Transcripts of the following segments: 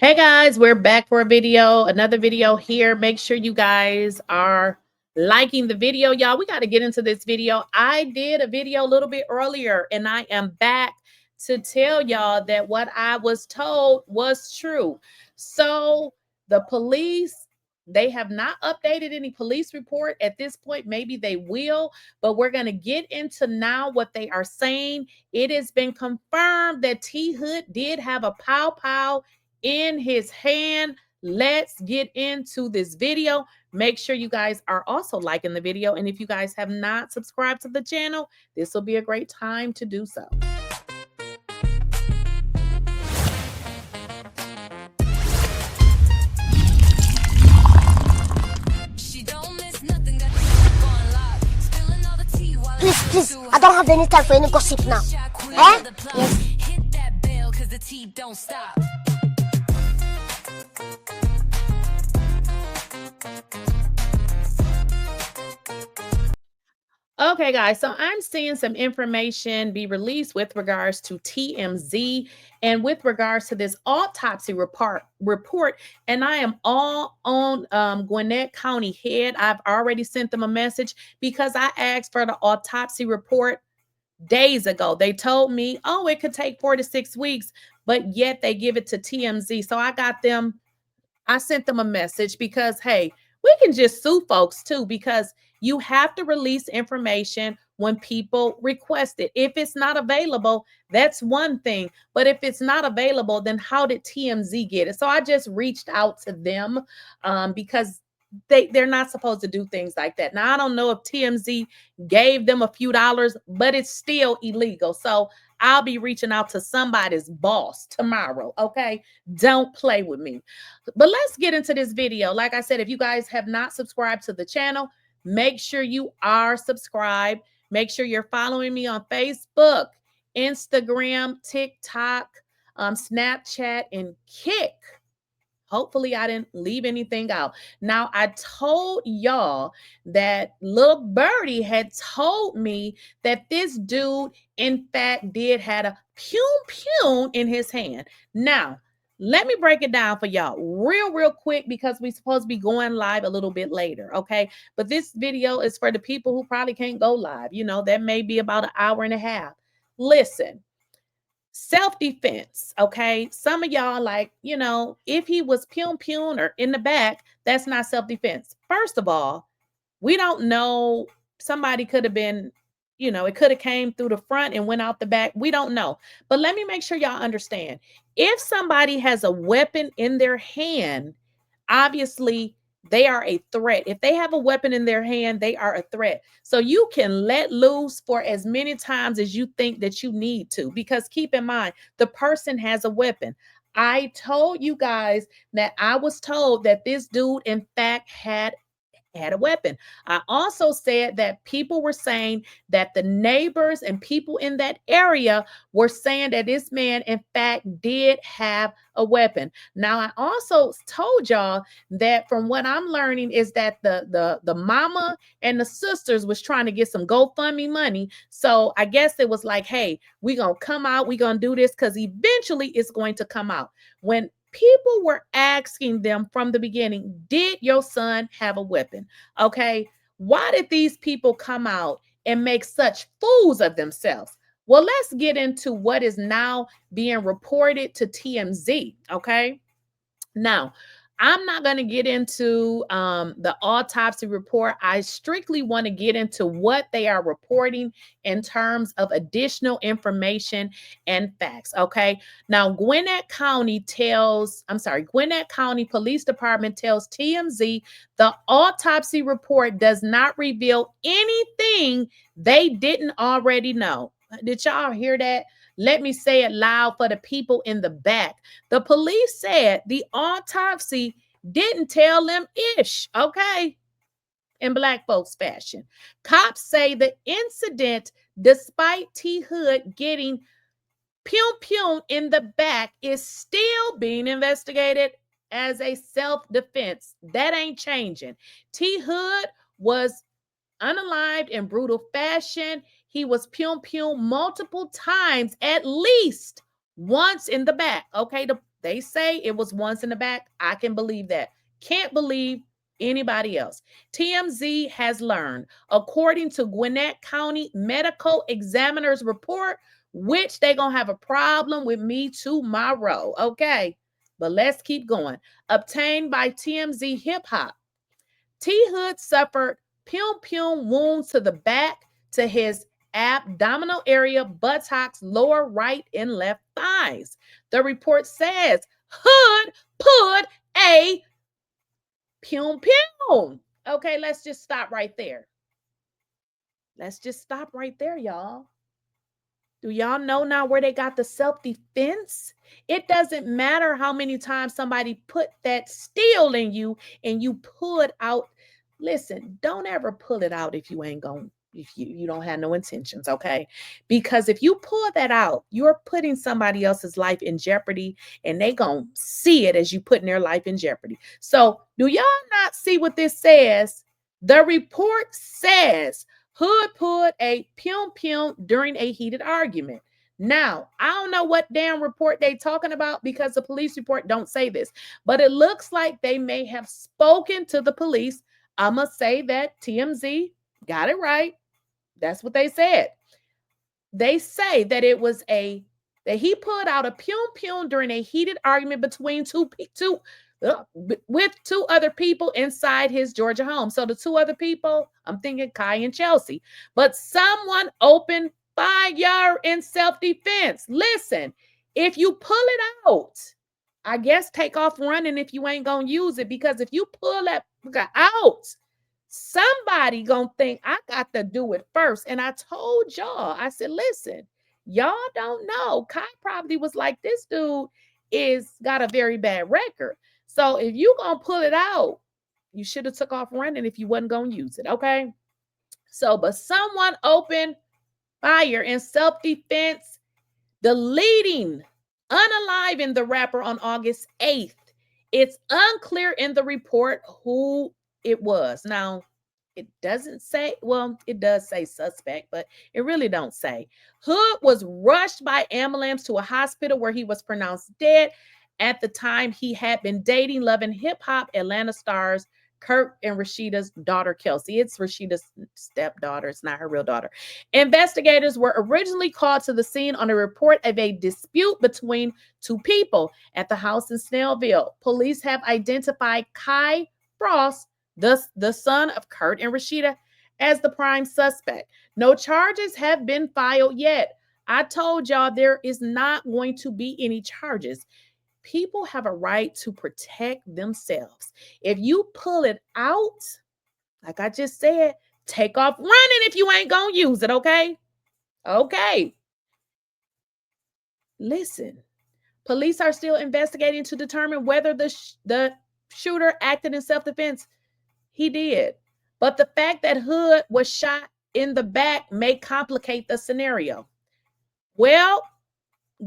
Hey guys, we're back for a video, another video here. Make sure you guys are liking the video, y'all. We got to get into this video. I did a video a little bit earlier and I am back to tell y'all that what I was told was true. So the police, they have not updated any police report at this point. Maybe they will, but we're going to get into now what they are saying. It has been confirmed that THOOD did have a pow pow in his hand. Let's get into this video. Make sure you guys are also liking the video. And if you guys have not subscribed to the channel, this will be a great time to do so. Please, I don't have any time for any gossip now. Eh? Yes. Hit that bell cause the tea don't stop. Okay, guys, so I'm seeing some information be released with regards to TMZ and with regards to this autopsy report, and I am all on Gwinnett County head. I've already sent them a message because I asked for the autopsy report days ago. They told me, oh, it could take 4 to 6 weeks, but yet they give it to TMZ. So I sent them a message because, hey, we can just sue folks too, because you have to release information when people request it. If it's not available, that's one thing. But if it's not available, then how did TMZ get it? So I just reached out to them because they're not supposed to do things like that. Now, I don't know if TMZ gave them a few dollars, but it's still illegal. So I'll be reaching out to somebody's boss tomorrow. Okay. Don't play with me. But let's get into this video. Like I said, if you guys have not subscribed to the channel, make sure you are subscribed. Make sure you're following me on Facebook, Instagram, TikTok, Snapchat, and Kick. Hopefully I didn't leave anything out. Now, I told y'all that little birdie had told me that this dude, in fact, did had a pew in his hand. Now, let me break it down for y'all real quick because we're supposed to be going live a little bit later, okay? But this video is for the people who probably can't go live. You know, that may be about an hour and a half. Listen. Self-defense, okay? Some of y'all like, you know, if he was pew or in the back, that's not self-defense. First of all, we don't know. Somebody could have been, you know, it could have came through the front and went out the back. We don't know. But let me make sure y'all understand. If somebody has a weapon in their hand, obviously they are a threat. If they have a weapon in their hand, they are a threat. So you can let loose for as many times as you think that you need to, because keep in mind, the person has a weapon. I told you guys that I was told that this dude, in fact, had a weapon. I also said that people were saying that the neighbors and people in that area were saying that this man, in fact, did have a weapon. Now, I also told y'all that from what I'm learning is that the mama and the sisters was trying to get some GoFundMe money. So I guess it was like, hey, we're going to come out. We're going to do this because eventually it's going to come out. When people were asking them from the beginning, did your son have a weapon? Okay. Why did these people come out and make such fools of themselves? Well, let's get into what is now being reported to TMZ. Okay. Now, I'm not going to get into the autopsy report. I strictly want to get into what they are reporting in terms of additional information and facts. Okay. Now, Gwinnett County Police Department tells TMZ the autopsy report does not reveal anything they didn't already know. Did y'all hear that? Let me say it loud for the people in the back. The police said the autopsy didn't tell them ish, okay? In Black folks fashion. Cops say the incident, despite THOOD getting pew in the back, is still being investigated as a self-defense. That ain't changing. THOOD was unalived in brutal fashion. He was pew multiple times, at least once in the back. Okay, They say it was once in the back. I can believe that. Can't believe anybody else. TMZ has learned, according to Gwinnett County Medical Examiner's report, which they're going to have a problem with me tomorrow. Okay, but let's keep going. Obtained by TMZ Hip Hop. THOOD suffered pum wounds to the back, to his abdominal area, buttocks, lower right and left thighs. The report says Hood put a pum. Okay, let's just stop right there. Let's just stop right there, y'all. Do y'all know now where they got the self-defense? It doesn't matter how many times somebody put that steel in you and you pull it out. Listen, don't ever pull it out if you ain't going, if you don't have no intentions, okay? Because if you pull that out, you're putting somebody else's life in jeopardy, and they gonna see it as you putting their life in jeopardy. So do y'all not see what this says? The report says Hood pulled a pum during a heated argument. Now, I don't know what damn report they talking about, because the police report don't say this, but it looks like they may have spoken to the police. I'm going to say that TMZ got it right. That's what they said. They say that it was that he pulled out a pum during a heated argument between with two other people inside his Georgia home. So the two other people, I'm thinking Kai and Chelsea, but someone opened fire in self-defense. Listen, if you pull it out, I guess take off running if you ain't gonna use it, because if you pull that out, somebody gonna think I got to do it first. And I told y'all, I said, listen, y'all don't know. Kai probably was like, this dude is got a very bad record. So if you gonna pull it out, you should have took off running if you wasn't gonna use it, okay? So, but someone opened fire in self-defense, deleting, unaliving the rapper on August 8th. It's unclear in the report who it was. Now, it doesn't say, well, it does say suspect, but it really don't say. Hood was rushed by ambulance to a hospital where he was pronounced dead. At the time, he had been dating loving hip-hop Atlanta stars Kirk and Rasheeda's daughter, Kelsey. It's Rasheeda's stepdaughter. It's not her real daughter. Investigators were originally called to the scene on a report of a dispute between two people at the house in Snellville. Police have identified Kirk Frost, the son of Kurt and Rasheeda, as the prime suspect. No charges have been filed yet. I told y'all there is not going to be any charges. People have a right to protect themselves. If you pull it out, like I just said, take off running if you ain't gonna use it, okay? Okay. Listen, police are still investigating to determine whether the shooter acted in self-defense. He did. But the fact that Hood was shot in the back may complicate the scenario. Well,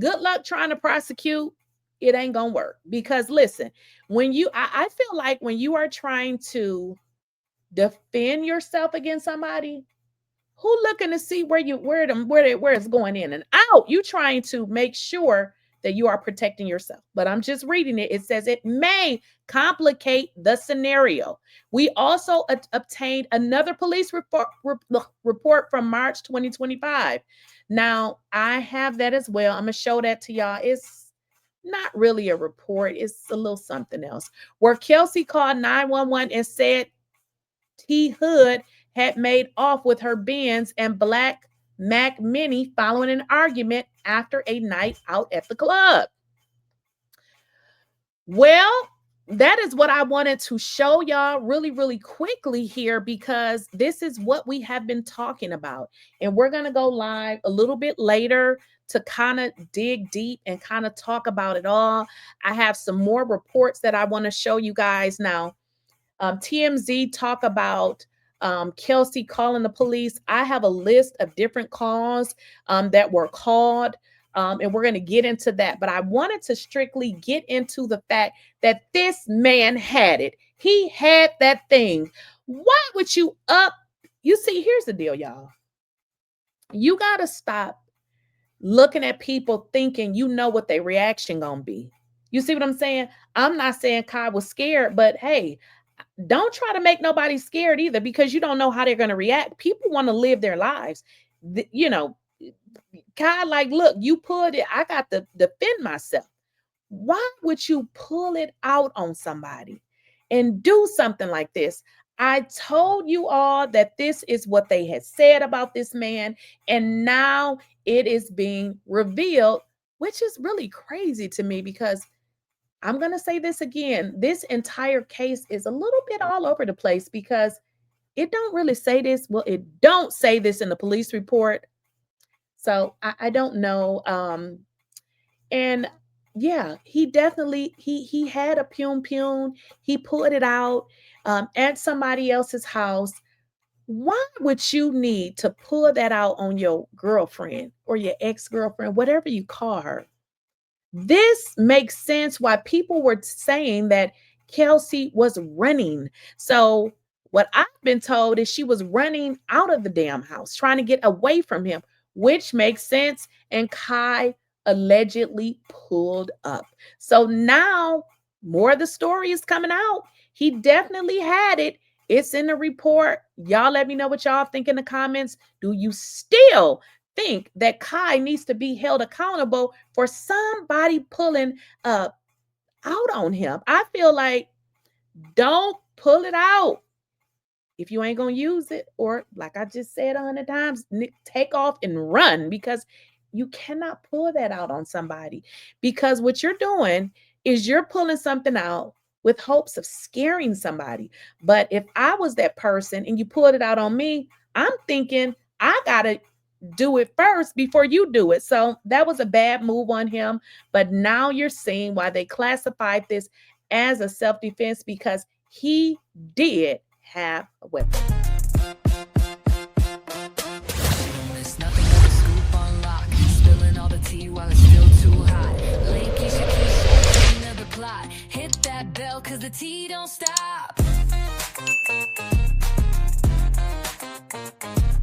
good luck trying to prosecute. It ain't gonna work, because listen, when you, I feel like when you are trying to defend yourself against somebody, who looking to see where it's going in and out? You trying to make sure that you are protecting yourself. But I'm just reading it. It says it may complicate the scenario. We also obtained another police report from March 2025. Now, I have that as well. I'm gonna show that to y'all. It's not really a report. It's a little something else, where Kelsey called 911 and said Hood had made off with her Benz and black Mac Mini following an argument after a night out at the club. Well, that is what I wanted to show y'all really, really quickly here, because this is what we have been talking about. And we're going to go live a little bit later to kind of dig deep and kind of talk about it all. I have some more reports that I want to show you guys now. TMZ talk about Kelsey calling the police. I have a list of different calls that were called, and we're going to get into that. But I wanted to strictly get into the fact that this man had it. He had that thing. Why would you You see, here's the deal, y'all. You got to stop looking at people thinking you know what their reaction gonna be. You see what I'm saying? I'm not saying Kai was scared, but hey, don't try to make nobody scared either, because you don't know how they're going to react. People want to live their lives. You know, Kai, like, look, you pulled it. I got to defend myself. Why would you pull it out on somebody and do something like this? I told you all that this is what they had said about this man, and now it is being revealed, which is really crazy to me, because I'm going to say this again. This entire case is a little bit all over the place, because it don't really say this. Well, it don't say this in the police report. So I don't know. And yeah, he definitely, he had a pun. He pulled it out at somebody else's house. Why would you need to pull that out on your girlfriend or your ex-girlfriend, whatever you call her? This makes sense why people were saying that Kelsey was running. So what I've been told is she was running out of the damn house, trying to get away from him, which makes sense. And Kai allegedly pulled up. So now more of the story is coming out. He definitely had it. It's in the report. Y'all let me know what y'all think in the comments. Do you still think that Kai needs to be held accountable for somebody pulling out on him? I feel like, don't pull it out if you ain't gonna use it, or like I just said 100 times, take off and run, because you cannot pull that out on somebody. Because what you're doing is you're pulling something out with hopes of scaring somebody. But if I was that person and you pulled it out on me, I'm thinking I gotta do it first before you do it. So that was a bad move on him. But now you're seeing why they classified this as a self-defense, because he did have a weapon. There's nothing but a scoop on lock. Spilling all the tea while it's still too hot. Late Keisha, another plot. Hit that bell cause the tea don't stop.